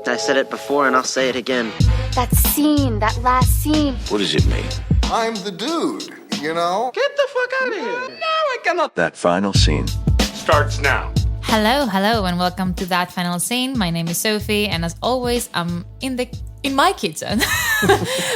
I said it before and I'll say it again. That scene, that last scene. What does it mean? I'm the dude, you know? Get the fuck out of here. No, I cannot. That final scene starts now. Hello, and welcome to That Final Scene. My name is Sophie, and as always, I'm in my kitchen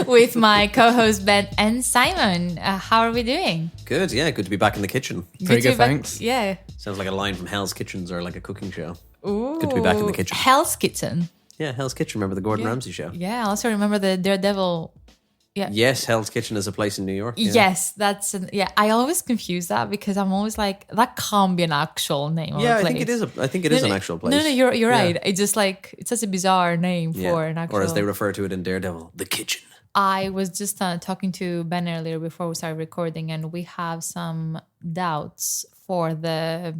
with my co-host Ben and Simon. How are we doing? Good, yeah, good to be back in the kitchen. Very good, thanks. Yeah. Sounds like a line from Hell's Kitchens or like a cooking show. Ooh, good to be back in the kitchen. Hell's Kitchen. Yeah, Hell's Kitchen. Remember the Gordon Ramsay show? Yeah, I also remember the Daredevil. Yeah. Yes, Hell's Kitchen is a place in New York. Yeah. Yes, I always confuse that because I'm always like, that can't be an actual name of a place. I think it is. I think it is an actual place. No, you're right. It's just like, it's such a bizarre name for an actual. Or as they refer to it in Daredevil, the kitchen. I was just talking to Ben earlier before we started recording, and we have some doubts for the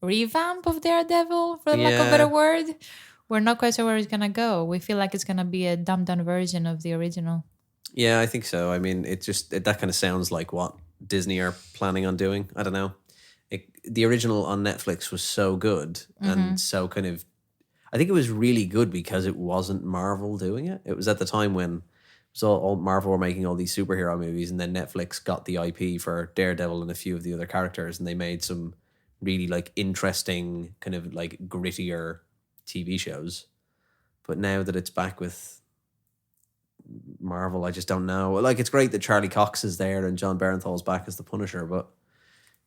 revamp of Daredevil, for lack of a better word. We're not quite sure where it's gonna go. We feel like it's gonna be a dumbed down version of the original. Yeah, I think so. I mean, that kind of sounds like what Disney are planning on doing. I don't know. The original on Netflix was so good and so kind of, I think it was really good because it wasn't Marvel doing it. It was at the time when all Marvel were making all these superhero movies, and then Netflix got the IP for Daredevil and a few of the other characters, and they made some really like interesting kind of like grittier TV shows. But now that it's back with Marvel, I just don't know. Like, it's great that Charlie Cox is there and John Bernthal's back as the Punisher, but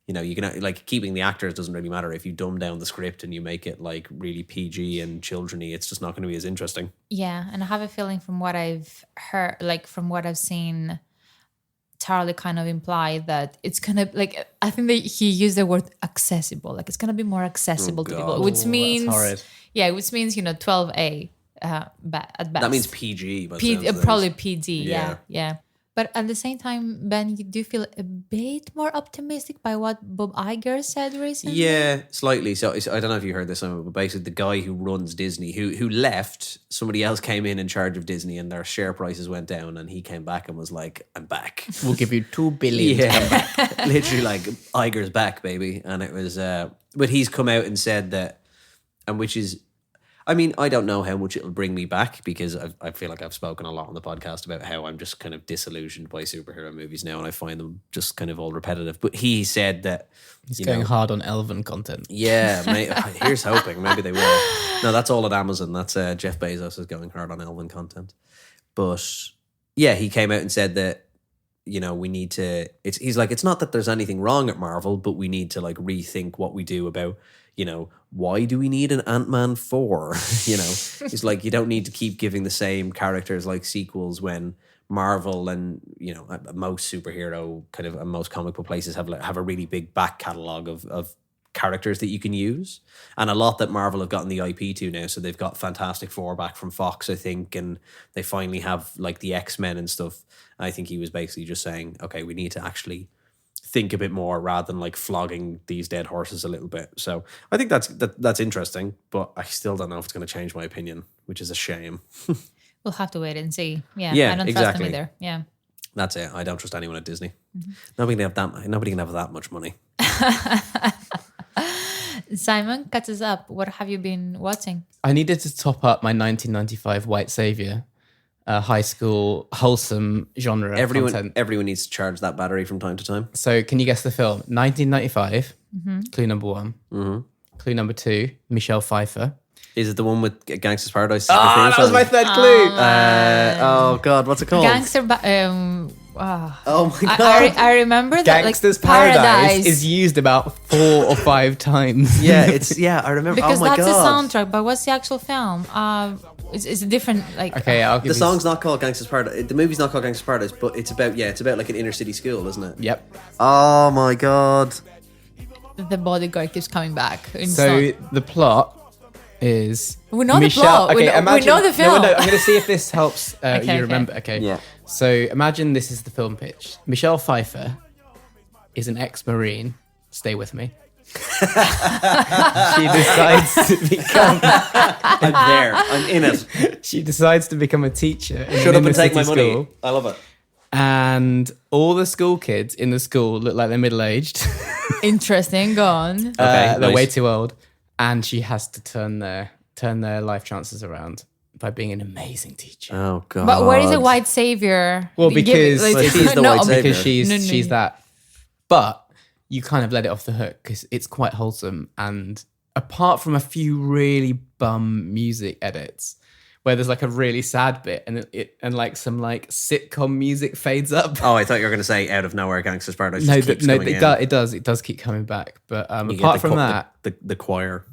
you know, you can like keeping the actors doesn't really matter if you dumb down the script and you make it like really PG and children-y. It's just not going to be as interesting. Yeah, and I have a feeling from what I've heard, like from what I've seen, Charlie kind of implied that it's gonna like, I think that he used the word accessible, like it's gonna be more accessible to people, which means which means 12A. At best. That means PG. Probably PG, yeah. But at the same time, Ben, you do feel a bit more optimistic by what Bob Iger said recently? Yeah, slightly. So I don't know if you heard this, but basically the guy who runs Disney, who left, somebody else came in charge of Disney and their share prices went down, and he came back and was like, I'm back. We'll give you $2 billion to come back. Literally like, Iger's back, baby. And it was, but he's come out and said that, and which is, I mean, I don't know how much it'll bring me back because I feel like I've spoken a lot on the podcast about how I'm just kind of disillusioned by superhero movies now, and I find them just kind of all repetitive. But he said that he's going hard on Elven content. Yeah, here's hoping. Maybe they will. No, that's all at Amazon. That's Jeff Bezos is going hard on Elven content. But yeah, he came out and said that, we need to. He's like, it's not that there's anything wrong at Marvel, but we need to like rethink what we do about. Why do we need an Ant-Man 4? It's like, you don't need to keep giving the same characters like sequels when Marvel and, most superhero kind of and most comic book places have a really big back catalogue of characters that you can use. And a lot that Marvel have gotten the IP to now. So they've got Fantastic Four back from Fox, I think, and they finally have like the X-Men and stuff. I think he was basically just saying, okay, we need to actually think a bit more rather than like flogging these dead horses a little bit. So I think that's interesting, but I still don't know if it's going to change my opinion, which is a shame. We'll have to wait and see. Yeah, I don't trust them either. Yeah, that's it. I don't trust anyone at Disney. Mm-hmm. Nobody can have that much money. Simon, catch us up. What have you been watching? I needed to top up my 1995 White Savior. High school wholesome genre content. Everyone needs to charge that battery from time to time. So can you guess the film? 1995, clue number 1. Mm-hmm. Clue number 2, Michelle Pfeiffer. Is it the one with Gangster's Paradise? That was my third clue. Oh God, what's it called? Oh my God. I remember that Gangster's Paradise is used about 4 or 5 times. Yeah, I remember. Because oh my that's God. the soundtrack, but what's the actual film? It's a different Okay, I'll give the song's not called Gangster's Paradise. The movie's not called Gangster's Paradise, but it's about like an inner city school, isn't it? Yep. Oh my God. The bodyguard keeps coming back. So the plot is we know the plot. Okay, we know the film. No, I'm going to see if this helps you remember. Okay. Yeah. So imagine this is the film pitch. Michelle Pfeiffer is an ex-Marine. Stay with me. She decides to become. I'm there. I'm in it. She decides to become a teacher. Shut up and take my money. I love it. And all the school kids in the school look like they're middle-aged. Interesting. Go on. They're way too old, and she has to turn their life chances around. by being an amazing teacher. Oh God! But where is the white savior? Well, because she's the white savior. Because she's that. But you kind of let it off the hook because it's quite wholesome. And apart from a few really bum music edits, where there's like a really sad bit and like some like sitcom music fades up. Oh, I thought you were going to say Out of Nowhere Gangster's Paradise. No, just keeps coming in. it does keep coming back. But You apart get from that, the choir.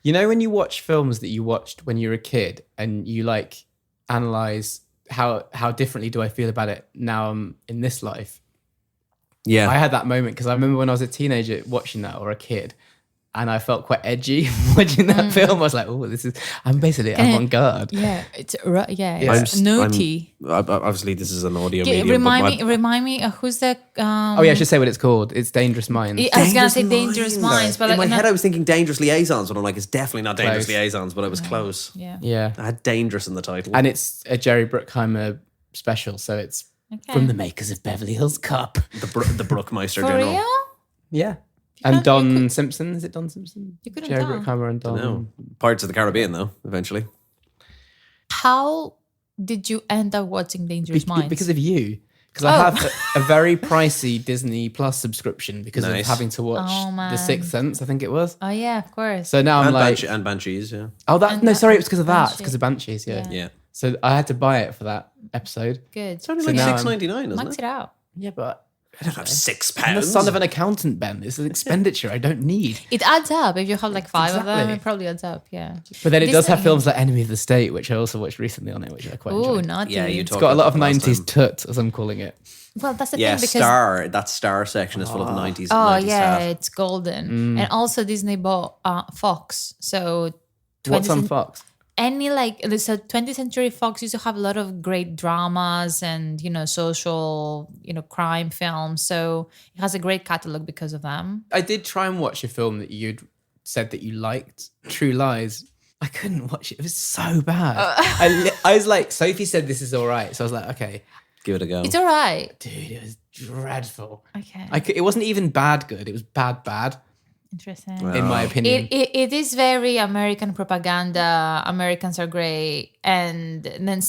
you know when you watch films that you watched when you were a kid and you like analyze how differently do I feel about it now I'm in this life. Yeah, I had that moment because I remember when I was a teenager watching that or a kid, and I felt quite edgy watching that film. I was like, "Oh, I'm basically avant-garde." Yeah, it's naughty. Obviously, this is an audio medium. Remind me, who's the? Oh yeah, I should say what it's called. It's Dangerous Minds. I was gonna say Dangerous Minds, but in like, my head, I was thinking Dangerous Liaisons, but I'm like, it's definitely not Dangerous Close. Liaisons, but I was close. Yeah. Yeah, I had Dangerous in the title. and it's a Jerry Bruckheimer special, so it's from the makers of Beverly Hills Cop. the Brookmeister For General. real? Yeah, can't- and Don you could- Simpson. Is it Don Simpson? You couldn't Jerry tell. Bruckheimer and Don. No, Pirates of the Caribbean though. Eventually, How did you end up watching Dangerous Minds? Because of you. Because I have a very pricey Disney Plus subscription because Nice. of having to watch Oh, man. The Sixth Sense, I think it was. Oh yeah, of course. So now I'm like, and Banshees. Yeah, oh, that And no, that- sorry, it was because of that. It's Banshee. because of Banshees, yeah. yeah. So I had to buy it for that episode. Good. It's only So like now I'm- $6.99, isn't Max it? it out. Yeah, but I don't have £6. I'm the son of an accountant, Ben. This is an expenditure I don't need. It adds up if you have like 5 of them. Exactly. It probably adds up. Yeah. But then it does have Disney- films like Enemy of the State, which I also watched recently on it, which I quite Oh, enjoyed. naughty. Yeah, you It's talked got a lot of about that last 90s time. tut, as I'm calling it. Well, that's the Yeah, thing because that Star section is full of 90s. oh 90s yeah, stuff. it's golden. And also Disney bought Fox. So What's on 20th Fox? any like so 20th Century Fox used to have a lot of great dramas and social crime films. So it has a great catalog because of them. I did try and watch a film that you'd said that you liked, True Lies. I couldn't watch it. It was so bad. I was like, Sophie said this is all right. So I was like, okay. Give it a go. It's all right. Dude, it was dreadful. Okay. It wasn't even bad good. It was bad, Interesting. in my opinion. It is very American propaganda. Americans are great, and then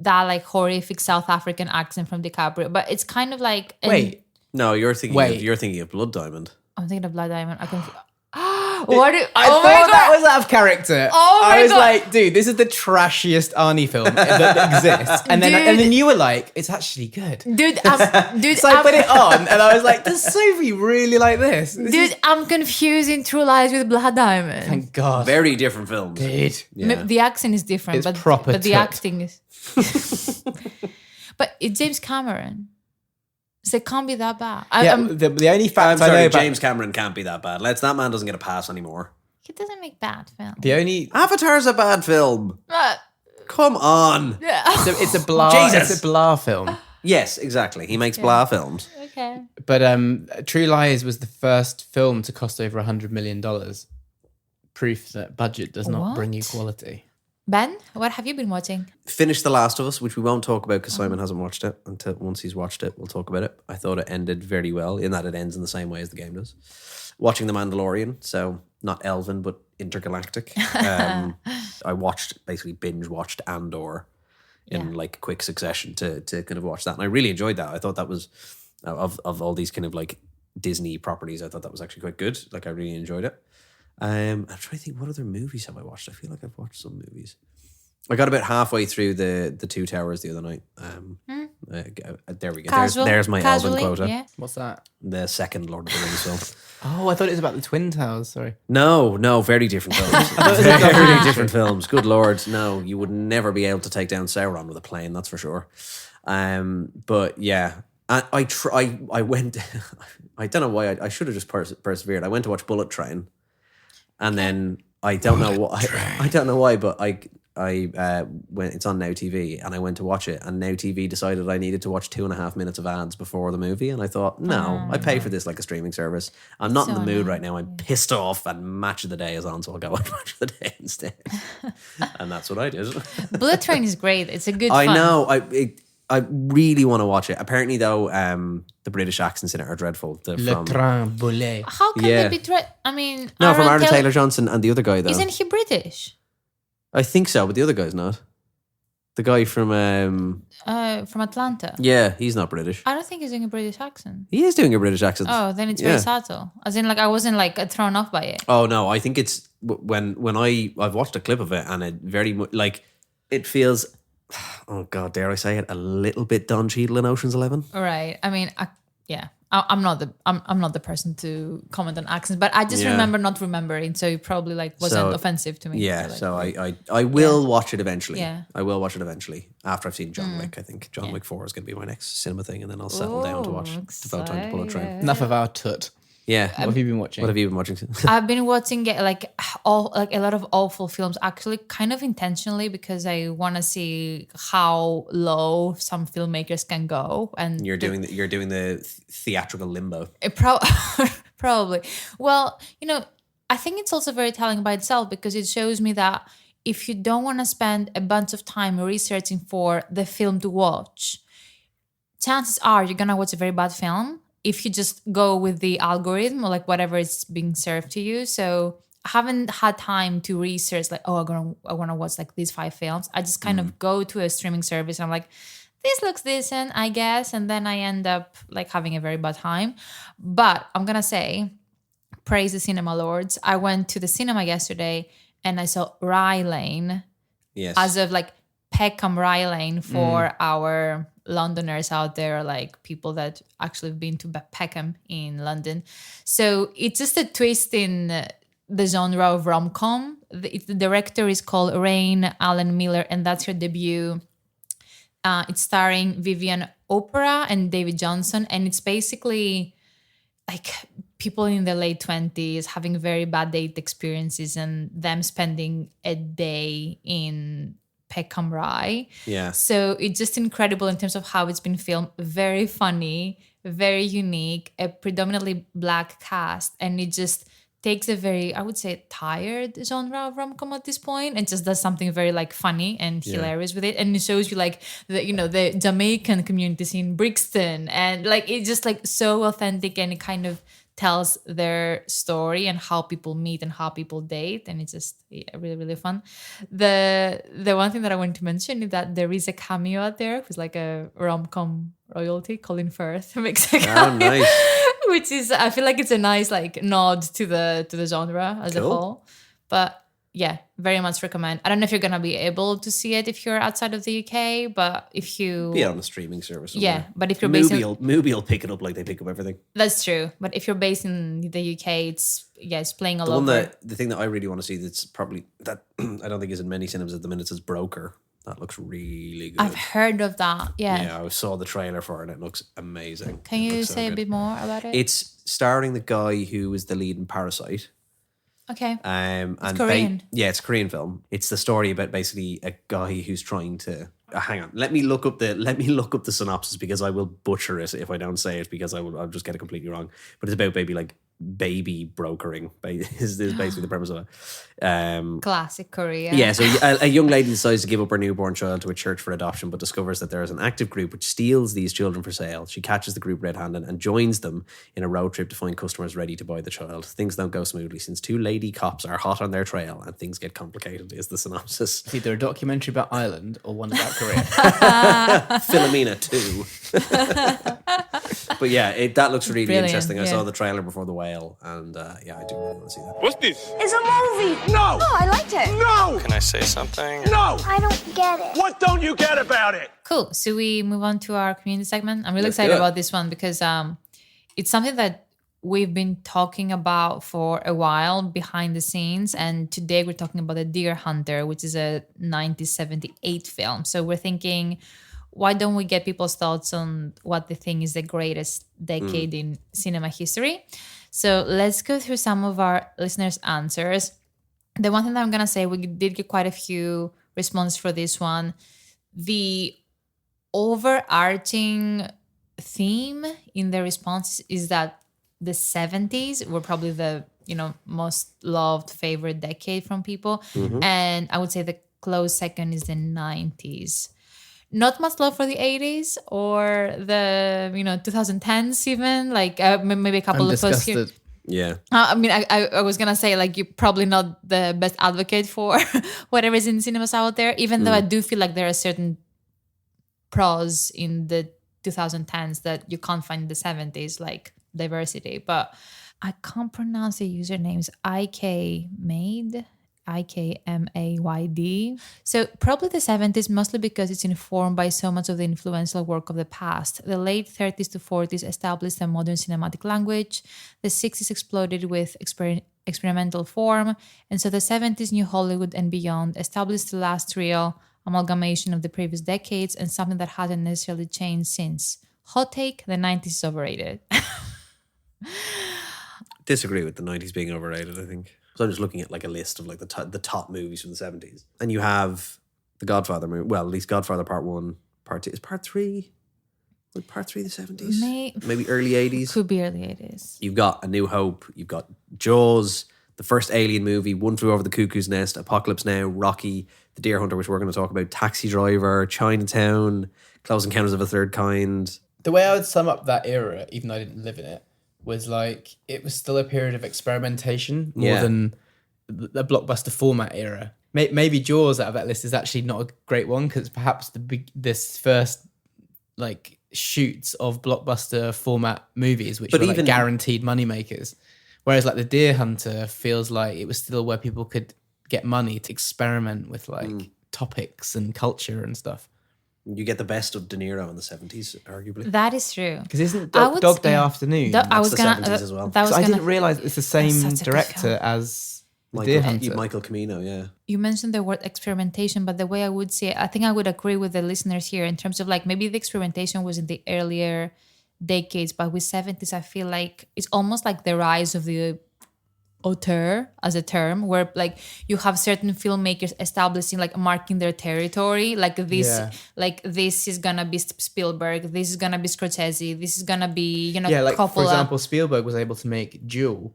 that like horrific South African accent from DiCaprio. But it's kind of like Wait, No, you're thinking of Blood Diamond. I'm thinking of Blood Diamond. I can. I thought that was out of character. Oh my I was God. like, dude, this is the trashiest Arnie film that exists. And then you were like, it's actually good. Dude, So I put it on, and I was like, does Sophie really like this? I'm confusing True Lies with Blood Diamond. Thank God. Very different films. Dude. Yeah. The accent is different, It's but proper the tut. acting is. But it's James Cameron, so it can't be that bad. The only I'm fact I know sorry, about James Cameron can't be that bad. That man doesn't get a pass anymore. He doesn't make bad films. the only Avatar's a bad film. Come on. it's a blah Jesus. it's a blah film. Yes, exactly. He makes blah films. Okay. But True Lies was the first film to cost over $100 million. Proof that budget does not bring you What? quality. Ben, what have you been watching? Finished The Last of Us, which we won't talk about because Simon hasn't watched it. Until once he's watched it, we'll talk about it. I thought it ended very well in that it ends in the same way as the game does. Watching The Mandalorian, so not Elven but intergalactic. I basically binge watched Andor in like quick succession to kind of watch that, and I really enjoyed that. I thought that was of all these kind of like Disney properties, I thought that was actually quite good. Like I really enjoyed it. I'm trying to think, what other movies have I watched? I feel like I've watched some movies. I got about halfway through the Two Towers the other night. There we go. There's my Elven quota. Yeah. What's that? The second Lord of the Rings film. Oh, I thought it was about the Twin Towers. Sorry. No, very different films. Very different films. Good Lord, no, you would never be able to take down Sauron with a plane, that's for sure. But yeah, I went. I don't know why. I should have just persevered. I went to watch Bullet Train, and then I don't know why, but I went. It's on Now TV, and I went to watch it, and Now TV decided I needed to watch 2.5 minutes of ads before the movie, and I thought, no, I pay for this like a streaming service. I'm not in the mood right now. I'm pissed off, and Match of the Day is on, so I'll go watch Match of the Day instead. And that's what I did. Bullet Train is great. It's a good. I fun. know. I really want to watch it. Apparently, though, the British accents in it are dreadful. Le Train Boulet. How can Yeah. they be? I mean, No, from Aaron Taylor Johnson and the other guy though. Isn't he British? I think so, but the other guy's not. The guy from Atlanta. yeah, he's not British. I don't think he's doing a British accent. He is doing a British accent. Oh, then it's very subtle. As in, like, I wasn't like thrown off by it. Oh no, I think it's when I've watched a clip of it and it very much like it feels. Oh God, dare I say it? A little bit Don Cheadle in Ocean's 11. Right. I mean, I'm not the person to comment on accents, but I just remember not remembering, so it probably like wasn't offensive to me. Yeah, so, like, I will watch it eventually. Yeah. I will watch it eventually after I've seen John Wick. I think John Wick 4 is going to be my next cinema thing, and then I'll settle down to watch Devote Time to Bullet Train. Enough of our tut. Yeah, What have you been watching? What have you been watching? I've been watching like a lot of awful films, actually, kind of intentionally, because I want to see how low some filmmakers can go. And You're doing the theatrical limbo. Probably. Well, I think it's also very telling by itself, because it shows me that if you don't want to spend a bunch of time researching for the film to watch, chances are you're gonna watch a very bad film if you just go with the algorithm or like whatever is being served to you. So I haven't had time to research like, I want to watch like these 5 films. I just kind of go to a streaming service and I'm like, this looks decent, I guess. And then I end up like having a very bad time. But I'm going to say, praise the cinema lords. I went to the cinema yesterday and I saw Rye Lane. Yes. As of like Peckham Rye Lane for our Londoners out there, like people that actually have been to Peckham in London. So it's just a twist in the genre of rom-com. The director is called Rain Allen Miller, and that's her debut. It's starring Vivian Opera and David Johnson, and it's basically like people in their late 20s having very bad date experiences and them spending a day in Peckham Rye. Yeah. So it's just incredible in terms of how it's been filmed. Very funny, very unique, a predominantly black cast, and it just takes a very, I would say, tired genre of rom-com at this point and just does something very like funny and hilarious with it. And it shows you like the Jamaican communities in Brixton, and like it's just like so authentic, and it kind of tells their story and how people meet and how people date, and it's just really, really fun. The one thing that I wanted to mention is that there is a cameo out there who's like a rom-com royalty. Colin Firth makes a cameo, nice. which is, I feel like it's a nice like nod to the genre as a whole. But yeah, very much recommend. I don't know if you're gonna be able to see it if you're outside of the UK, but if you Be on a streaming service. yeah, but if you're based in, Mubi will pick it up like they pick up everything. that's true. But if you're based in the UK, it's playing all over. The thing that I really want to see that's probably that I don't think is in many cinemas at the minute is Broker. That looks really good. I've heard of that. Yeah. I saw the trailer for it and it looks amazing. Can you say a bit more about it? It's starring the guy who is the lead in Parasite. Okay. And Korean. it's a Korean film. It's the story about basically a guy who's trying to. Hang on, let me look up the synopsis because I will butcher it if I don't say it because I'll just get it completely wrong. But it's about baby brokering. Is basically the premise of it. Classic Korea. Yeah, so a young lady decides to give up her newborn child to a church for adoption, but discovers that there is an active group which steals these children for sale. She catches the group red-handed and joins them in a road trip to find customers ready to buy the child. Things don't go smoothly since 2 lady cops are hot on their trail and things get complicated, is the synopsis. It's either a documentary about Ireland or one about Korea. Philomena 2. But yeah, that looks really Brilliant, interesting. I yeah. saw the trailer before The Whale and I do really want to see that. What's this? It's a movie. No! Oh, I liked it. No! Can I say something? No! I don't get it. What don't you get about it? Cool. So we move on to our community segment. I'm really Let's excited do it. about this one because it's something that we've been talking about for a while behind the scenes. And today we're talking about The Deer Hunter, which is a 1978 film. So we're thinking, why don't we get people's thoughts on what they think is the greatest decade in cinema history? So let's go through some of our listeners' answers. The one thing that I'm going to say, we did get quite a few responses for this one. The overarching theme in the responses is that the 70s were probably the most loved favorite decade from people. And I would say the close second is the 90s. Not much love for the 80s or the 2010s even, like maybe a couple of posts here. Yeah. I mean, I was gonna say like you're probably not the best advocate for whatever is in cinemas out there, even though I do feel like there are certain pros in the 2010s that you can't find in the 70s, like diversity. But I can't pronounce the usernames. IKMAYD. So probably the 70s, mostly because it's informed by so much of the influential work of the past. The late 30s to 40s established a modern cinematic language. The 60s exploded with experimental form. And so the 70s, New Hollywood and beyond, established the last real amalgamation of the previous decades and something that hasn't necessarily changed since. Hot take, the 90s is overrated. Disagree with the 90s being overrated, I think. So I'm just looking at like a list of like the top movies from the 70s. And you have the Godfather movie. Well, at least Godfather Part 1, Part 2. Is Part 3? Like Part 3 the 70s? Maybe early 80s? Could be early 80s. You've got A New Hope. You've got Jaws, the first Alien movie, One Flew Over the Cuckoo's Nest, Apocalypse Now, Rocky, The Deer Hunter, which we're going to talk about, Taxi Driver, Chinatown, Close Encounters of a Third Kind. The way I would sum up that era, even though I didn't live in it, was like it was still a period of experimentation more than the blockbuster format era. Maybe Jaws out of that list is actually not a great one because perhaps this first like shoots of blockbuster format movies, which were like guaranteed moneymakers. Whereas like The Deer Hunter feels like it was still where people could get money to experiment with like topics and culture and stuff. You get the best of De Niro in the 70s, arguably. That is true. Because isn't Dog Day Afternoon? I was gonna 70s as well. I didn't realise it's the same director as The Deer Hunter. Michael Cimino, yeah. You mentioned the word experimentation, but the way I would say it, I think I would agree with the listeners here in terms of like maybe the experimentation was in the earlier decades, but with 70s, I feel like it's almost like the rise of the auteur as a term, where like you have certain filmmakers establishing like marking their territory, like this is gonna be Spielberg, this is gonna be Scorsese, this is gonna be like Coppola. For example, Spielberg was able to make Duel,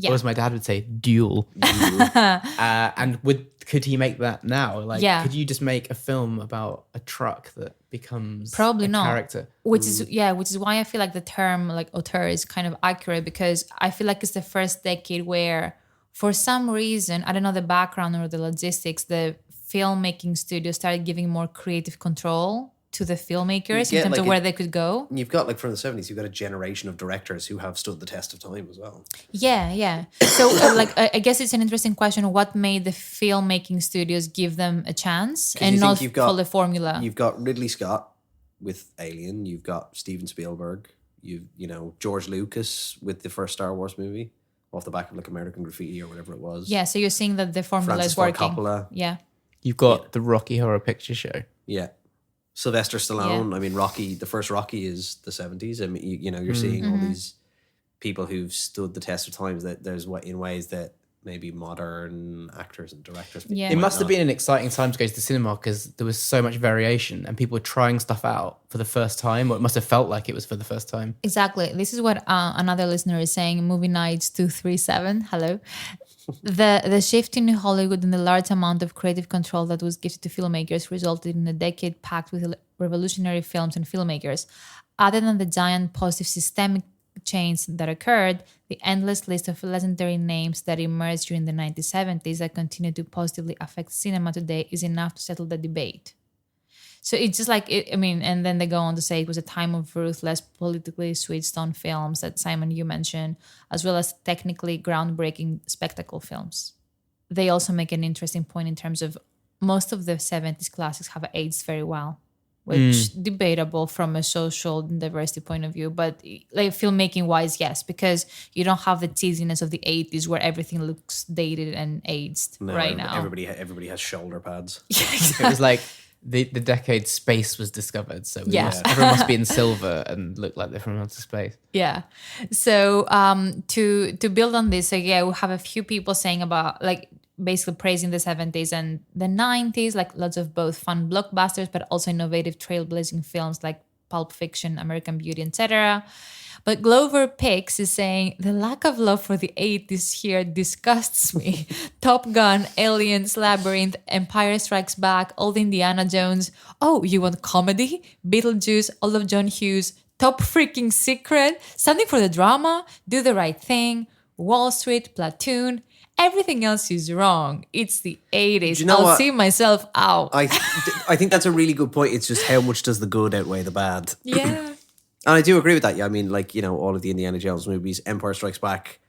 or as my dad would say, Duel. And could he make that now? Like, could you just make a film about a truck that becomes probably not character? Which is why I feel like the term like auteur is kind of accurate, because I feel like it's the first decade where for some reason, I don't know the background or the logistics, the filmmaking studio started giving more creative control to the filmmakers in terms of where they could go. You've got like from the 70s, you've got a generation of directors who have stood the test of time as well. Yeah. So I guess it's an interesting question. What made the filmmaking studios give them a chance and not follow the formula? You've got Ridley Scott with Alien. You've got Steven Spielberg. You know, George Lucas with the first Star Wars movie off the back of like American Graffiti or whatever it was. Yeah, so you're seeing that the formula Francis is working. Ford Coppola. Yeah. You've got the Rocky Horror Picture Show. Yeah. Sylvester Stallone. Yeah. I mean, Rocky, the first Rocky is the 70s. I mean, you're seeing all these people who've stood the test of times that there's in ways that maybe modern actors and directors. Yeah. It must have been an exciting time to go to the cinema because there was so much variation and people were trying stuff out for the first time, or it must have felt like it was for the first time. Exactly. This is what another listener is saying, Movie Nights 237. Hello. The shift in Hollywood and the large amount of creative control that was gifted to filmmakers resulted in a decade packed with revolutionary films and filmmakers. Other than the giant positive systemic change that occurred, the endless list of legendary names that emerged during the 1970s that continue to positively affect cinema today is enough to settle the debate. So it's just like, and then they go on to say it was a time of ruthless, politically switched on films that Simon, you mentioned, as well as technically groundbreaking spectacle films. They also make an interesting point in terms of most of the 70s classics have aged very well, which debatable from a social and diversity point of view, but like filmmaking wise, yes, because you don't have the cheesiness of the 80s where everything looks dated and aged now. Everybody has shoulder pads. It was like the decade space was discovered, so everyone must be in silver and look like they're from outer space. Yeah. So to build on this, so we have a few people saying about like basically praising the 70s and the 90s, like lots of both fun blockbusters, but also innovative trailblazing films like Pulp Fiction, American Beauty, etc. But Glover Pix is saying, the lack of love for the 80s here disgusts me. Top Gun, Aliens, Labyrinth, Empire Strikes Back, Old Indiana Jones. Oh, you want comedy? Beetlejuice, all of John Hughes, Top Freaking Secret, something for the drama, Do the Right Thing, Wall Street, Platoon. Everything else is wrong. It's the 80s. You know I'll what? see myself out. I think that's a really good point. It's just how much does the good outweigh the bad? Yeah. And I do agree with that. Yeah, I mean, like, you know, all of the Indiana Jones movies, Empire Strikes Back,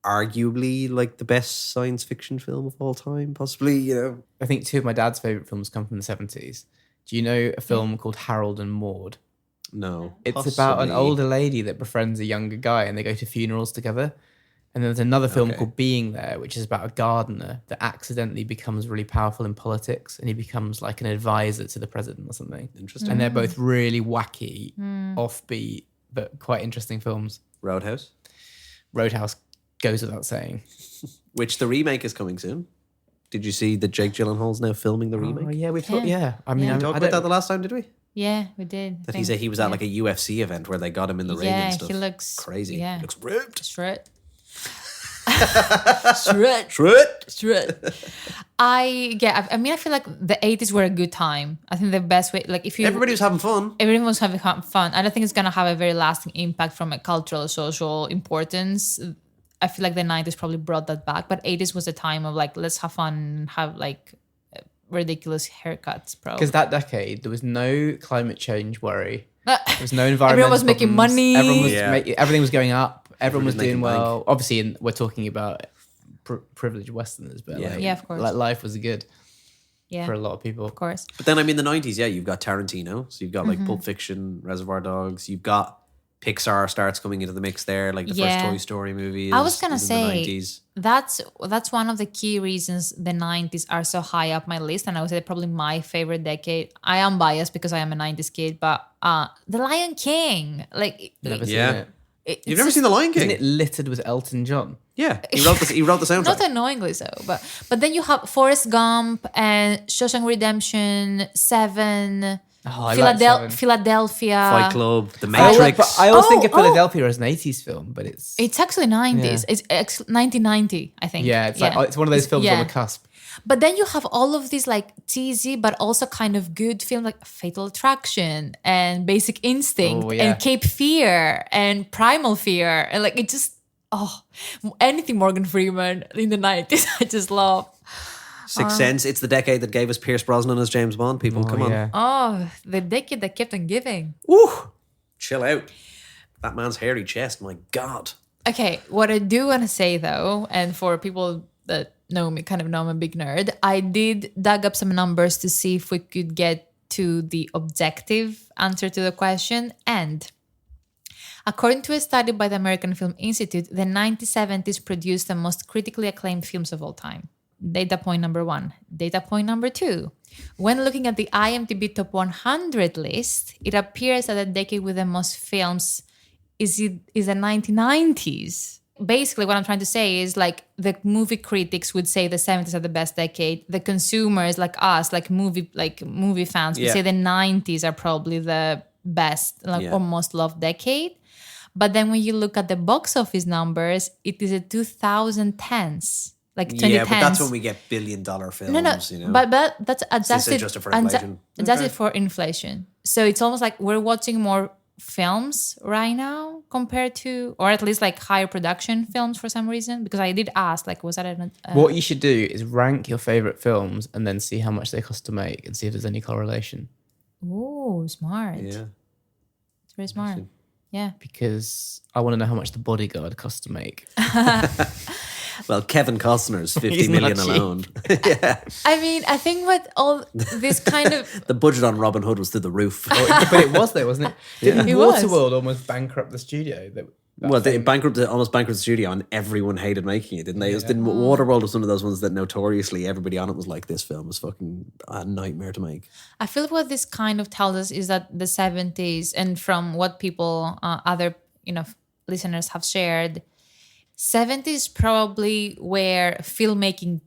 arguably like the best science fiction film of all time, possibly, you know. I think two of my dad's favourite films come from the 70s. Do you know a film called Harold and Maude? No. It's about an possibly. older lady that befriends a younger guy and they go to funerals together. And then there's another film called Being There, which is about a gardener that accidentally becomes really powerful in politics and he becomes like an advisor to the president or something. Interesting. And they're both really wacky, offbeat, but quite interesting films. Roadhouse, Roadhouse goes without saying. which the remake is coming soon. Did you see that Jake Gyllenhaal's now filming the remake? Oh, yeah, we thought, I mean, Yeah. We talked I about that don't- the last time, did we? Yeah, we did. That he said he was at like a UFC event where they got him in the ring and stuff. he looks crazy. Yeah. He looks ripped. Shred. Shred. Shred. Shred. I mean, I feel like the 80s were a good time. I think the best way, like if you Everybody was having fun. everyone was having fun. I don't think it's gonna have a very lasting impact from a cultural, social importance. I feel like the 90s probably brought that back, but 80s was a time of like, let's have fun, have like ridiculous haircuts, bro. Because that decade, there was no climate change worry. There was no environmental Everyone was making problems. money. Everyone was Yeah. everything was going up. Everyone was Everybody was doing making well. Obviously, we're talking about privileged Westerners, but Yeah. like, Yeah, of course. like life was good Yeah, for a lot of people. of course. But then, I mean, the 90s, yeah, you've got Tarantino. So you've got Mm-hmm. like Pulp Fiction, Reservoir Dogs. You've got Pixar starts coming into the mix there, like the Yeah. first Toy Story movie. I was gonna is in the say 90s. that's one of the key reasons the 90s are so high up my list, and I would say probably my favorite decade. I am biased because I am a 90s kid, but The Lion King, like Never seen Yeah. it. it's You've never just seen The Lion King? Isn't it littered with Elton John? Yeah, he wrote the soundtrack. not annoyingly so, but then you have Forrest Gump and Shawshank Redemption, Seven, Oh, I like Seven. Philadelphia. Fight Club, The I always, Matrix. but I always think of Oh, oh. Philadelphia as an 80s film, but it's It's actually 90s. Yeah. It's 1990, I think. it's like it's one of those films on Yeah. the cusp. But then you have all of these like cheesy, but also kind of good films like Fatal Attraction and Basic Instinct Oh, yeah. and Cape Fear and Primal Fear. And like it just, anything Morgan Freeman in the 90s, I just love. Sixth Sense. It's the decade that gave us Pierce Brosnan as James Bond. People, come on. Yeah. Oh, the decade that kept on giving. Woo! Chill out. That man's hairy chest, my God. Okay, what I do want to say though, and for people that know me, kind of know I'm a big nerd, I did dug up some numbers to see if we could get to the objective answer to the question. And according to a study by the American Film Institute, the 1970s produced the most critically acclaimed films of all time. Data point number 1. Data point number 2. When looking at the IMDb Top 100 list, it appears that the decade with the most films is the 1990s. Basically, what I'm trying to say is like the movie critics would say the 70s are the best decade. The consumers like us, like movie fans, would Yeah. say the 90s are probably the best, or most loved decade. But then when you look at the box office numbers, it is a 2010s. Like 2010s. Yeah, but that's when we get billion-dollar films, No, you know. but that's adjusted, adjusted for inflation. Adjusted for inflation. So it's almost like we're watching more films right now compared to, or at least like higher production films for some reason. Because I did ask, like, was that What you should do is rank your favorite films and then see how much they cost to make and see if there's any correlation. Oh, smart. Yeah. It's very smart. Yeah. Because I want to know how much The Bodyguard cost to make. Well, Kevin Costner's 50 He's not million cheap. alone. I mean, I think what all this kind of The budget on Robin Hood was through the roof. But it was though, wasn't it? Didn't It was. Waterworld almost bankrupt the studio? Well, they almost bankrupted the studio, and everyone hated making it, didn't they? Waterworld was one of those ones that notoriously everybody on it was like, this film is fucking a nightmare to make. I feel what this kind of tells us is that the 70s, and from what people, other listeners have shared, 70s probably where filmmaking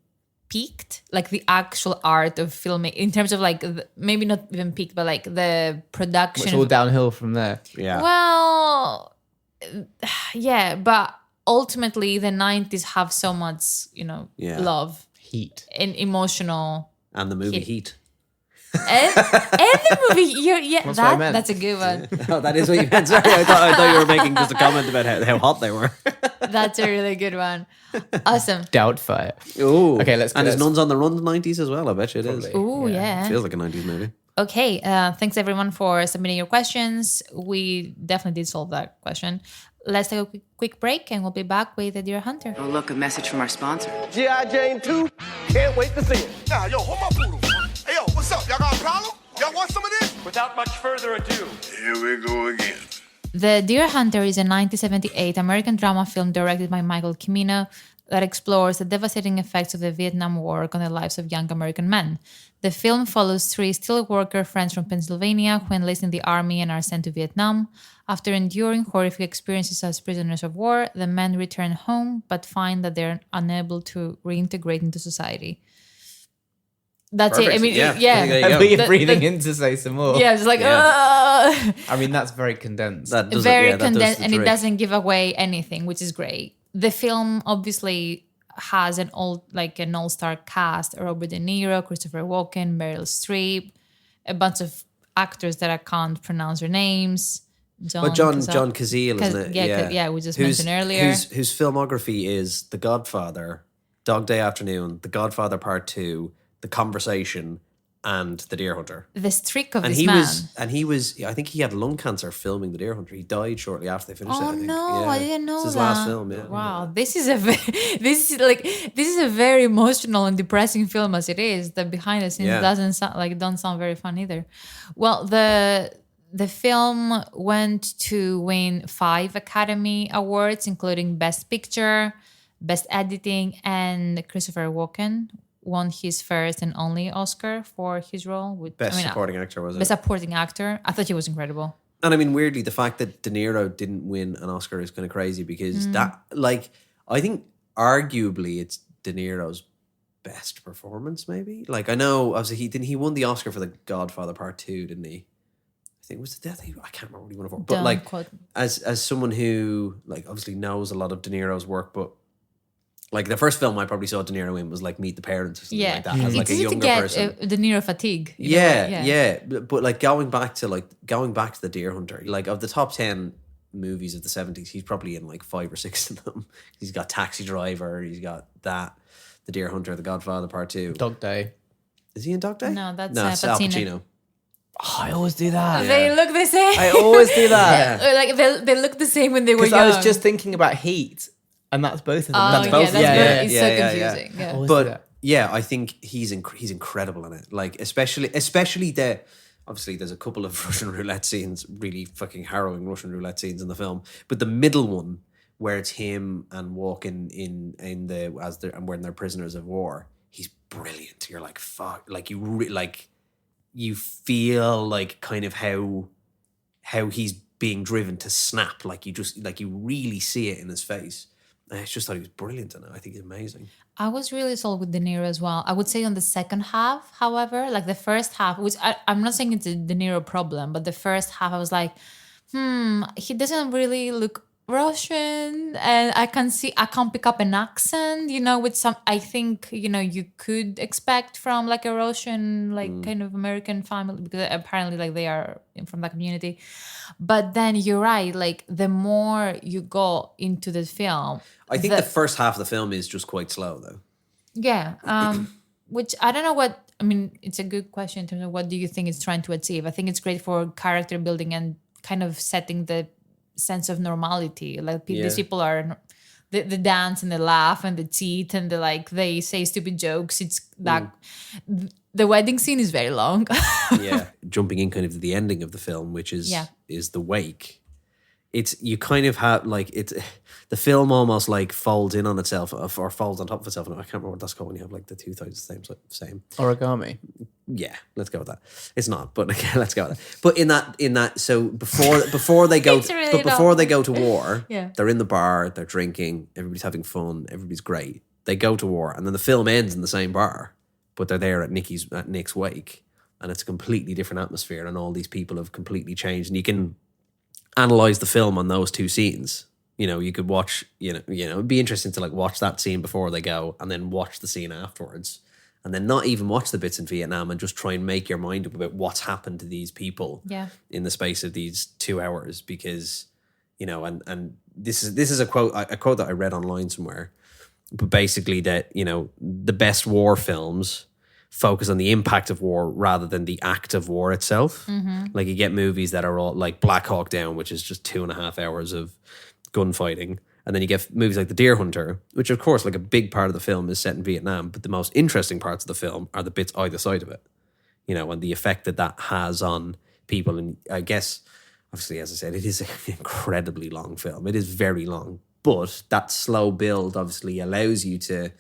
peaked, like the actual art of filmmaking, in terms of like maybe not even peaked, but like the production. It's all downhill from there. Yeah. Well, yeah, but ultimately the 90s have so much, Yeah. love Heat. and emotional. And the movie Heat. And the movie, That's what I meant. that's a good one. Oh, that is what you meant. Sorry, I thought you were making just a comment about how hot they were. That's a really good one. Awesome. Doubtfire. Oh, Okay, let's go. And there's Let's- Nuns on the Run 90s as well. I bet you it is. Probably. Oh, yeah. Feels like a 90s movie. Okay, thanks everyone for submitting your questions. We definitely did solve that question. Let's take a quick break and we'll be back with the Deer Hunter. Oh, look, a message from our sponsor. G.I. Jane 2, can't wait to see it. Nah, yo, hold my poodle. Hey, yo, what's up? Y'all got a problem? Y'all want some of this? Without much further ado, Here we go again. The Deer Hunter is a 1978 American drama film directed by Michael Cimino that explores the devastating effects of the Vietnam War on the lives of young American men. The film follows three steelworker friends from Pennsylvania who enlist in the army and are sent to Vietnam. After enduring horrific experiences as prisoners of war, the men return home but find that they're unable to reintegrate into society. That's it. I Perfect. mean, Yeah. yeah. There you I go. thought you're breathing in to say some more. Yeah, it's like, Yeah. I mean, that's very condensed. That does very it, yeah, that does condensed, the and it trick. doesn't give away anything, which is great. The film obviously has an all-star cast: Robert De Niro, Christopher Walken, Meryl Streep, a bunch of actors that I can't pronounce their names. John Cazale, isn't it? Yeah, we just mentioned earlier. Whose filmography is The Godfather, Dog Day Afternoon, The Godfather Part 2, The Conversation, and The Deer Hunter. The streak of And this he man. was I think he had lung cancer filming The Deer Hunter. He died shortly after they finished it. Oh I think. no, Yeah. I didn't know It's his that. last film, yeah. Wow, this is a very emotional and depressing film as it is. The behind the scenes Yeah. don't sound very fun either. Well, the film went to win 5 Academy Awards, including Best Picture, Best Editing, and Christopher Walken won his first and only Oscar for his role. Best supporting actor, was it? Best supporting actor. I thought he was incredible. And I mean, weirdly, the fact that De Niro didn't win an Oscar is kind of crazy because I think arguably it's De Niro's best performance, maybe. Like, I know, obviously, he won the Oscar for The Godfather Part 2, didn't he? I think it was the death. I can't remember what he won it for. But Don't like, quote- as someone who like obviously knows a lot of De Niro's work, but like the first film I probably saw De Niro in was like Meet the Parents or something Yeah, like that, as like it's a easy to younger get person. De Niro fatigue. you know, Yeah. But like going back to The Deer Hunter, like of the top 10 movies of the 70s, he's probably in like 5 or 6 of them. He's got Taxi Driver, he's got that, The Deer Hunter, The Godfather Part 2. Dog Day. Is he in Dog Day? No, that's, it's Al Pacino. Pacino. Oh, I always do that. They look the same. I always do that. Like they look the same when they were Because young. I was just thinking about Heat, and that's both of them. Oh, that's yeah, both. that's yeah, good. yeah. It's so yeah. confusing. Yeah. Always do But that. yeah, I think he's incredible in it. Like especially the obviously there's a couple of Russian roulette scenes, really fucking harrowing Russian roulette scenes in the film. But the middle one where it's him and Walken and when they're prisoners of war, he's brilliant. You're like fuck, like you feel like kind of how he's being driven to snap. Like you really see it in his face. I just thought he was brilliant in it. I think he's amazing. I was really sold with De Niro as well. I would say on the second half, however, like the first half, which I'm not saying it's a De Niro problem, but the first half I was like, he doesn't really look Russian, and I can't pick up an accent, with some, I think, you could expect from like a Russian, like kind of American family, because apparently like they are from that community. But then you're right, like the more you go into the film, I think the first half of the film is just quite slow though. yeah, which I don't know what, I mean, it's a good question in terms of what do you think it's trying to achieve. I think it's great for character building and kind of setting the sense of normality. Like these people are, the dance and the laugh and the cheat and they say stupid jokes. It's that the wedding scene is very long. Yeah, jumping in kind of to the ending of the film, which is the wake. It's you kind of have like it's the film almost like folds in on itself or folds on top of itself. And I can't remember what that's called when you have like the two sides the same. Origami. Yeah, let's go with that. It's not, but okay, let's go with that. But in that, so before they go, really before they go to war, Yeah. they're in the bar, they're drinking, everybody's having fun, everybody's great. They go to war, and then the film ends in the same bar, but they're there at Nick's wake, and it's a completely different atmosphere, and all these people have completely changed, and you can analyze the film on those two scenes. You could watch, it'd be interesting to like watch that scene before they go, and then watch the scene afterwards. And then not even watch the bits in Vietnam and just try and make your mind up about what's happened to these people in the space of these 2 hours, because, and this is a quote that I read online somewhere, but basically that, you know, the best war films focus on the impact of war rather than the act of war itself. Like you get movies that are all like Black Hawk Down, which is just 2.5 hours of gunfighting. And then you get movies like The Deer Hunter, which of course, like a big part of the film is set in Vietnam, but the most interesting parts of the film are the bits either side of it, you know, and the effect that has on people. And I guess, obviously, as I said, it is an incredibly long film. It is very long, but that slow build obviously allows you to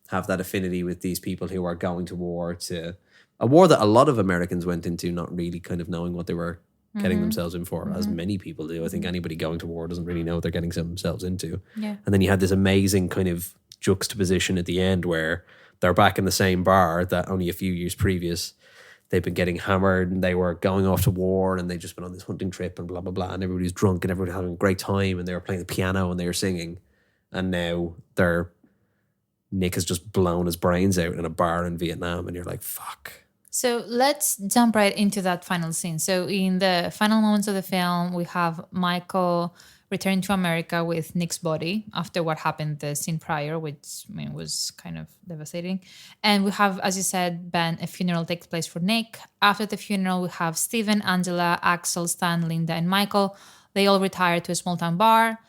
have that affinity with these people who are going to war, to a war that a lot of Americans went into not really kind of knowing what they were getting themselves in for, as many people do. I think anybody going to war doesn't really know what they're getting themselves into. Yeah. And then you had this amazing kind of juxtaposition at the end where they're back in the same bar that only a few years previous they've been getting hammered and they were going off to war and they'd just been on this hunting trip and blah, blah, blah. And everybody's drunk and everybody having a great time and they were playing the piano and they were singing. And now Nick has just blown his brains out in a bar in Vietnam and you're like, fuck. So let's jump right into that final scene. So in the final moments of the film, we have Michael returning to America with Nick's body after what happened the scene prior, which I mean was kind of devastating. And we have, as you said, Ben, a funeral takes place for Nick. After the funeral, we have Steven, Angela, Axel, Stan, Linda, and Michael. They all retire to a small town bar.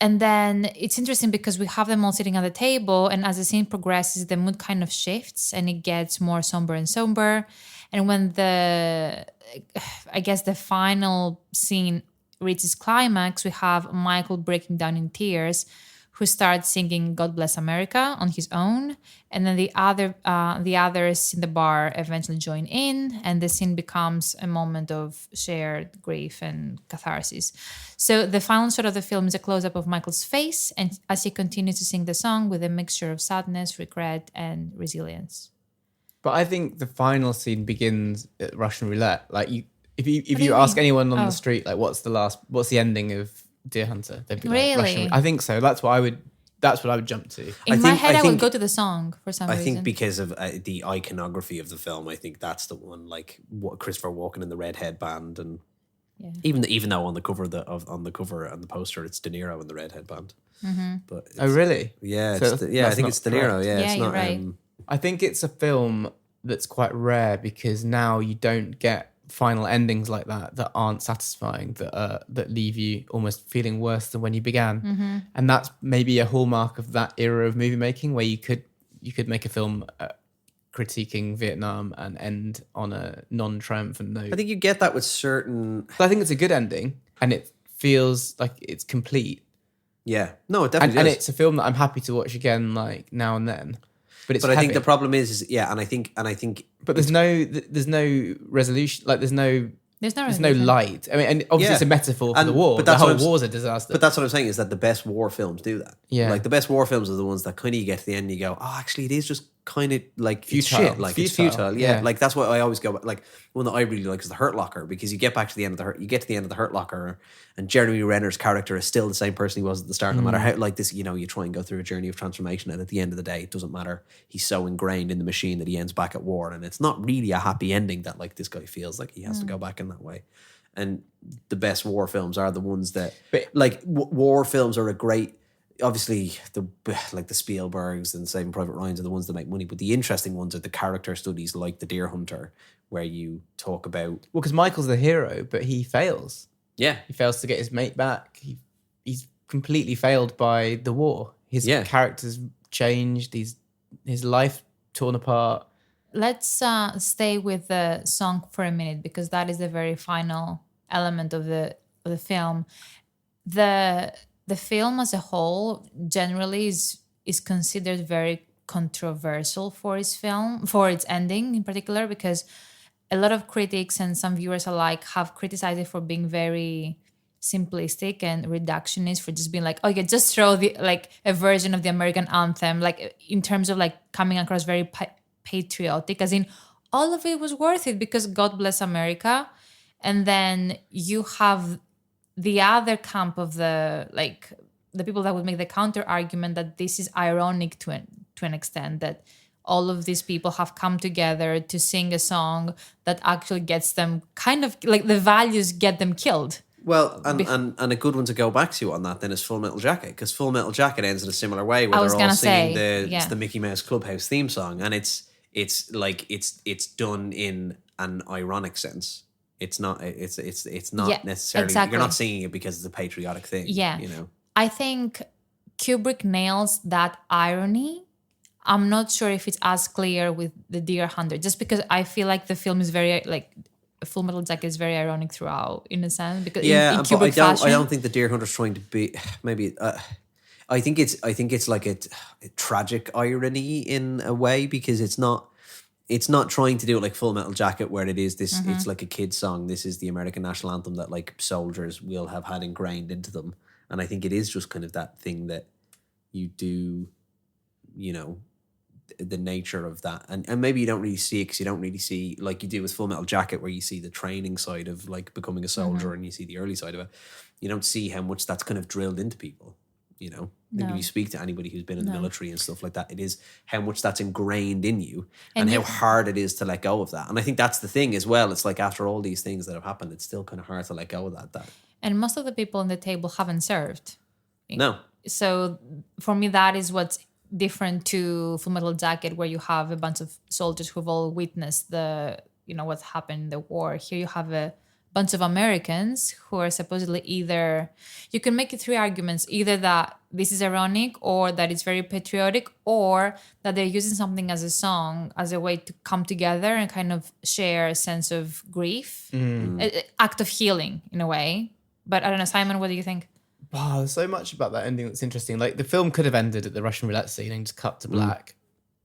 And then it's interesting because we have them all sitting at the table, and as the scene progresses, the mood kind of shifts and it gets more somber and somber. And when the final scene reaches climax, we have Michael breaking down in tears, who starts singing God Bless America on his own. And then the others in the bar eventually join in, and the scene becomes a moment of shared grief and catharsis. So the final shot of the film is a close-up of Michael's face, and as he continues to sing the song with a mixture of sadness, regret, and resilience. But I think the final scene begins at Russian roulette. Like if you you ask mean? anyone on the street, like what's the ending of Deer Hunter? They'd be like, Really? I think so. That's what I would jump to. In my head, I would go to the song for some reason. I think because of the iconography of the film, I think that's the one. Like Christopher Walken in the red headband, and even though on the cover and the poster it's De Niro in the red headband. But Oh, really? Yeah, So I think it's De Niro. correct. Yeah, Yeah, it's you're not. right. I think it's a film that's quite rare because now you don't get final endings like that aren't satisfying, that leave you almost feeling worse than when you began. And that's maybe a hallmark of that era of movie making, where you could make a film critiquing Vietnam and end on a non-triumphant note. I think you get that with certain. But I think it's a good ending, and it feels like it's complete. Yeah, no, it definitely And is. it's a film that I'm happy to watch again, like now and then. But I think heavy. the problem is and I think. But there's no resolution. Like there's no light. I mean, and obviously it's a metaphor for the war. But The that's whole what war's a disaster. But that's what I'm saying, is that the best war films do that. Yeah. Like the best war films are the ones that kind of you get to the end and you go, oh, actually it is just kind of like Futile. It's shit. Like it's futile. Yeah. Yeah. Like that's what I always go, like one that I really like is The Hurt Locker, because you get back to the end of the Hurt Locker and Jeremy Renner's character is still the same person he was at the start, no matter how like this, you know, you try and go through a journey of transformation, and at the end of the day it doesn't matter. He's so ingrained in the machine that he ends back at war, and it's not really a happy ending that like this guy feels like he has to go back in that way. And the best war films are the ones that, war films are a great, obviously the Spielbergs and Saving Private Ryan's are the ones that make money, but the interesting ones are the character studies like The Deer Hunter, where you talk about. Well, because Michael's the hero, but he fails. Yeah. He fails to get his mate back. He's completely failed by the war. His character's changed. His life torn apart. Let's stay with the song for a minute, because that is the very final element of the film. The film as a whole generally is considered very controversial for its ending in particular, because a lot of critics and some viewers alike have criticized it for being very simplistic and reductionist, for just being like, oh yeah, just throw a version of the American anthem, like in terms of like coming across very patriotic, as in all of it was worth it because God bless America. And then you have the other camp of the people that would make the counter argument that this is ironic to an extent, that all of these people have come together to sing a song that actually gets them kind of like the values get them killed. Well, and a good one to go back to on that then is Full Metal Jacket, because Full Metal Jacket ends in a similar way where they're all singing it's the Mickey Mouse Clubhouse theme song, and it's done in an ironic sense. It's not necessarily exactly. You're not singing it because it's a patriotic thing. Yeah, you know. I think Kubrick nails that irony. I'm not sure if it's as clear with the Deer Hunter, just because I feel like the film is very like Full Metal Jacket is very ironic throughout, in a sense, because in Kubrick fashion. I don't think the Deer Hunter's trying to be maybe. I think it's like a tragic irony in a way, because it's not trying to do it like Full Metal Jacket, where it is this. It's like a kid's song. This is the American national anthem that like soldiers will have had ingrained into them, and I think it is just kind of that thing that you do, you know, the nature of that, and maybe you don't really see it because you don't really see, like you do with Full Metal Jacket, where you see the training side of like becoming a soldier and you see the early side of it. You don't see how much that's kind of drilled into people, you know. I think if you speak to anybody who's been in the military and stuff like that, it is how much that's ingrained in you and how hard it is to let go of that. And I think that's the thing as well. It's like after all these things that have happened, it's still kind of hard to let go of that. And most of the people on the table haven't served. No. So for me, that is what's different to Full Metal Jacket, where you have a bunch of soldiers who've all witnessed what's happened in the war. Here you have a bunch of Americans who are supposedly either, you can make it three arguments, either that this is ironic, or that it's very patriotic, or that they're using something as a song as a way to come together and kind of share a sense of grief, an act of healing in a way. But I don't know, Simon, what do you think? Wow, there's so much about that ending that's interesting. Like the film could have ended at the Russian roulette scene and just cut to black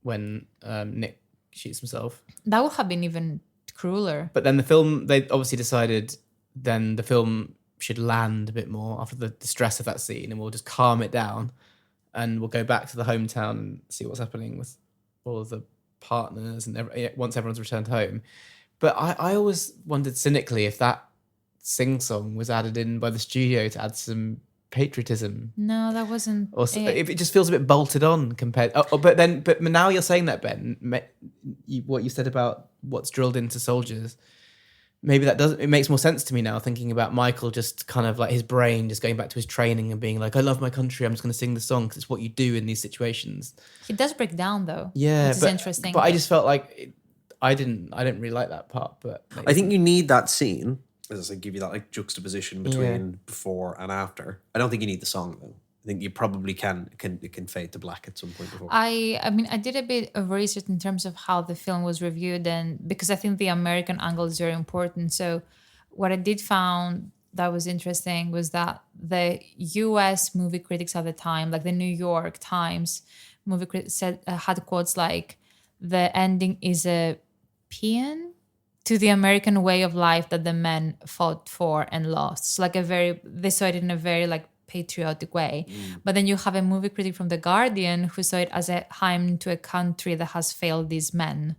when Nick shoots himself. That would have been even crueler. But then the film, they obviously decided then the film should land a bit more after the stress of that scene, and we'll just calm it down and we'll go back to the hometown and see what's happening with all of the partners and once everyone's returned home. But I always wondered cynically if that sing-song was added in by the studio to add some patriotism. No, that wasn't. Or if it just feels a bit bolted on compared. But now you're saying that, Ben, what you said about what's drilled into soldiers, maybe that doesn't. It makes more sense to me now, thinking about Michael just kind of like his brain just going back to his training and being like, I love my country, I'm just going to sing the song because it's what you do in these situations. He does break down though. Yeah, which is interesting. But I just felt like I didn't really like that part. But I think you need that scene. As I said, give you that like juxtaposition between before and after. I don't think you need the song though. I think you probably can fade to black at some point before. I mean, I did a bit of research in terms of how the film was reviewed, and because I think the American angle is very important. So what I did found that was interesting was that the US movie critics at the time, like the New York Times movie critics had quotes like, the ending is a paean to the American way of life that the men fought for and lost. So like they saw it in a very like patriotic way. But then you have a movie critic from The Guardian who saw it as a hymn to a country that has failed these men.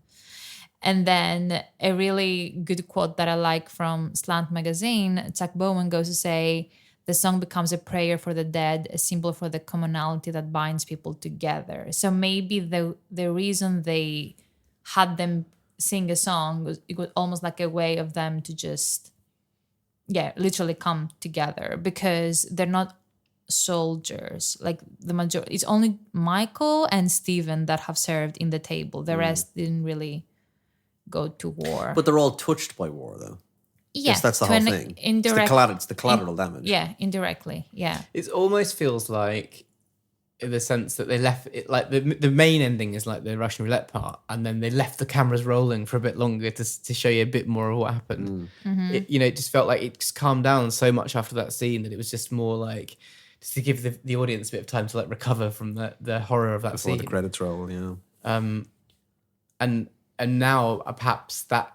And then a really good quote that I like from Slant Magazine, Chuck Bowen goes to say, the song becomes a prayer for the dead, a symbol for the commonality that binds people together. So maybe the reason they had them sing a song, it was almost like a way of them to just literally come together, because they're not soldiers. Like the majority, it's only Michael and Stephen that have served in the table. The rest didn't really go to war. But they're all touched by war though. Yes, that's the whole thing. It's the collateral damage. Yeah, indirectly. Yeah. It almost feels like, in the sense that they left it, like the main ending is like the Russian roulette part, and then they left the cameras rolling for a bit longer to show you a bit more of what happened. It just felt like it just calmed down so much after that scene that it was just more like just to give the audience a bit of time to like recover from the horror of that before scene. The credits roll, yeah. And now perhaps that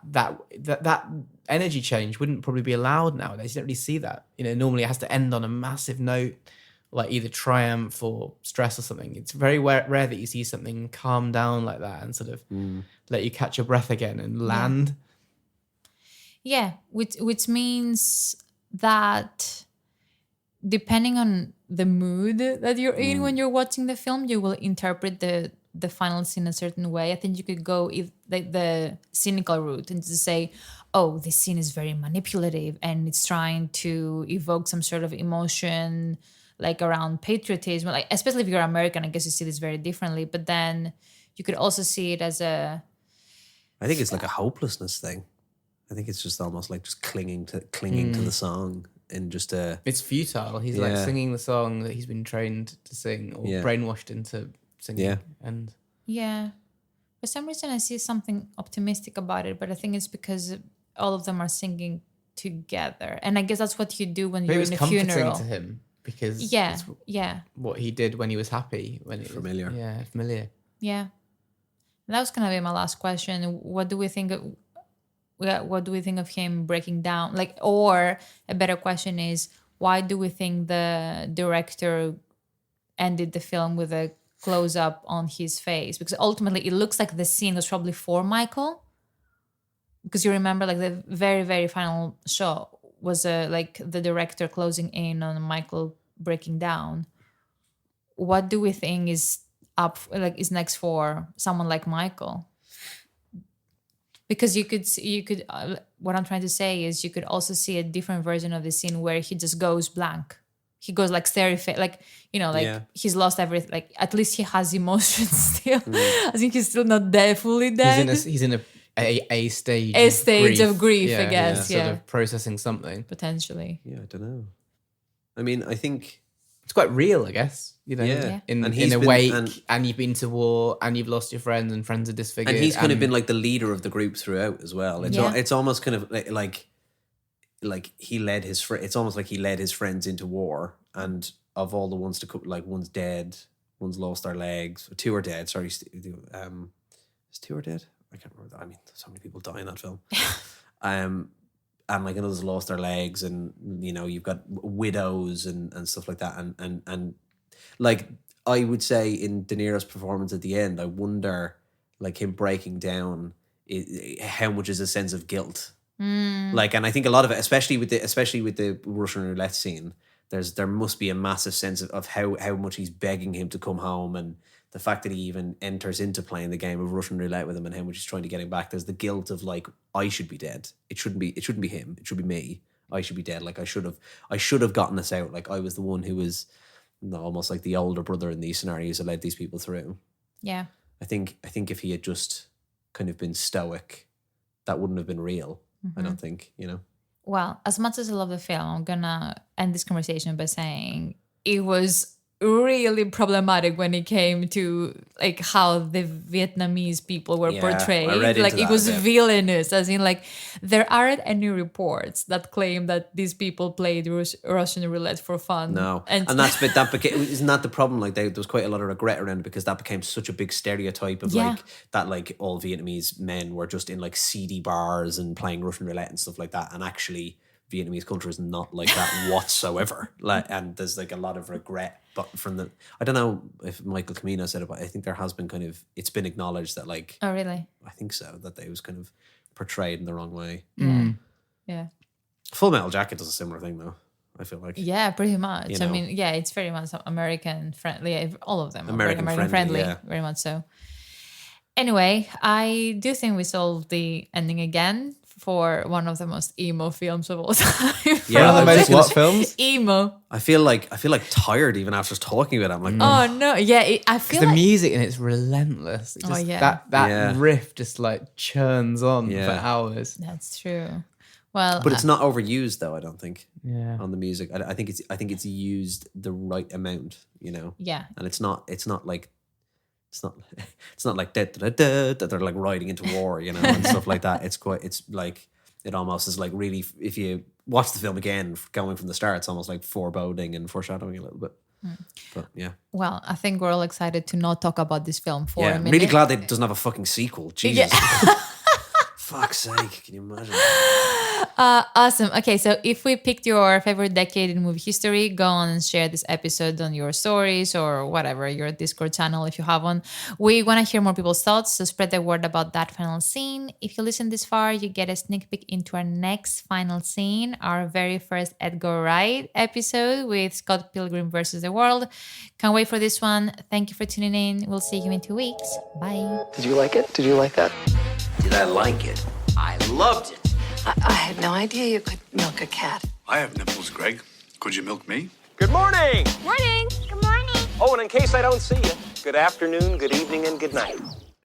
energy change wouldn't probably be allowed nowadays. You don't really see that. Normally it has to end on a massive note, like either triumph or stress or something. It's very rare that you see something calm down like that and sort of let you catch your breath again and land. Yeah, which means that depending on the mood that you're in when you're watching the film, you will interpret the the final scene a certain way. I think you could go the cynical route and to say, oh, this scene is very manipulative and it's trying to evoke some sort of emotion like around patriotism. Like, especially if you're American, I guess you see this very differently. But then you could also see it as I think it's like a hopelessness thing. I think it's just almost like just clinging to the song and just It's futile. He's like singing the song that he's been trained to sing or brainwashed into singing. Yeah. And for some reason I see something optimistic about it, but I think it's because all of them are singing together. And I guess that's what you do when it you're was in a comforting funeral. to him because Yeah. it's what he did when he was happy. When it familiar. Was, familiar. Yeah. That was gonna be my last question. What do we think of him breaking down? Like, or a better question is, why do we think the director ended the film with a close up on his face? Because ultimately it looks like the scene was probably for Michael. Because you remember, like, the very, very final shot was like the director closing in on Michael breaking down. What do we think is is next for someone like Michael? Because you could what I'm trying to say is you could also see a different version of the scene where he just goes blank. He goes like like, he's lost everything. Like, at least he has emotions still. I think he's still not fully dead. He's in a stage. A stage of grief, I guess. Sort of processing something. Potentially. Yeah, I don't know. I mean, I think it's quite real, I guess. Yeah. In a wake, and you've been to war, and you've lost your friends, and friends are disfigured. And he's kind of been like the leader of the group throughout as well. It's almost kind of like he led his it's almost like he led his friends into war, and of all the ones to come, like, one's dead, one's lost their legs, 2 are dead. Sorry, is 2 are dead? I can't remember that. I mean, so many people die in that film. And like others lost their legs, and you've got widows and stuff like that, and like, I would say in De Niro's performance at the end, I wonder, like, him breaking down, how much is a sense of guilt. Like, and I think a lot of it, especially with the Russian roulette scene, there must be a massive sense of how much he's begging him to come home, and the fact that he even enters into playing the game of Russian roulette with him, and how much he's trying to get him back. There's the guilt of, like, I should be dead. It shouldn't be him. It should be me. I should be dead. Like, I should have gotten this out. Like, I was the one who was almost like the older brother in these scenarios that led these people through. Yeah. I think if he had just kind of been stoic, that wouldn't have been real. I don't think, Well, as much as I love the film, I'm gonna end this conversation by saying it was really problematic when it came to, like, how the Vietnamese people were portrayed. Like, it was villainous, as in, like, there aren't any reports that claim that these people played Russian roulette for fun. No, and isn't that the problem? Like, there was quite a lot of regret around it, because that became such a big stereotype of like that, like, all Vietnamese men were just in, like, seedy bars and playing Russian roulette and stuff like that, and actually Vietnamese culture is not like that whatsoever. Like, and there's, like, a lot of regret. But I don't know if Michael Cimino said it, but I think there has been it's been acknowledged that, like, oh, really? I think so, that it was kind of portrayed in the wrong way. Yeah. Full Metal Jacket does a similar thing, though, I feel like. Yeah, pretty much. I mean, yeah, it's very much American friendly. All of them are American friendly, very much so. Anyway, I do think we solved the ending again for one of the most emo films of all time. Yeah, one of the most what films? Emo. I feel like tired even after talking about it. I'm like, oh no, yeah. I feel the like music in it's relentless. It just, that riff just, like, churns on for hours. That's true. Well, but it's not overused, though. I don't think. Yeah. On the music, I think it's used the right amount. Yeah. And it's not like. It's not like that they're, like, riding into war, and stuff like that. It's like, it almost is like, really, if you watch the film again, going from the start, it's almost like foreboding and foreshadowing a little bit. But yeah. Well, I think we're all excited to not talk about this film for a minute. I'm really glad that it doesn't have a fucking sequel. Jesus. Yeah. Fuck's sake, can you imagine? Awesome. Okay, so if we picked your favorite decade in movie history, go on and share this episode on your stories or whatever, your Discord channel if you have one. We want to hear more people's thoughts, so spread the word about that final scene. If you listen this far, you get a sneak peek into our next final scene, our very first Edgar Wright episode with Scott Pilgrim versus the World. Can't wait for this one. Thank you for tuning in. We'll see you in 2 weeks. Bye. Did you like it? Did you like that? Did I like it? I loved it. I had no idea you could milk a cat. I have nipples, Greg. Could you milk me? Good morning. Morning. Good morning. Oh, and in case I don't see you, good afternoon, good evening, and good night.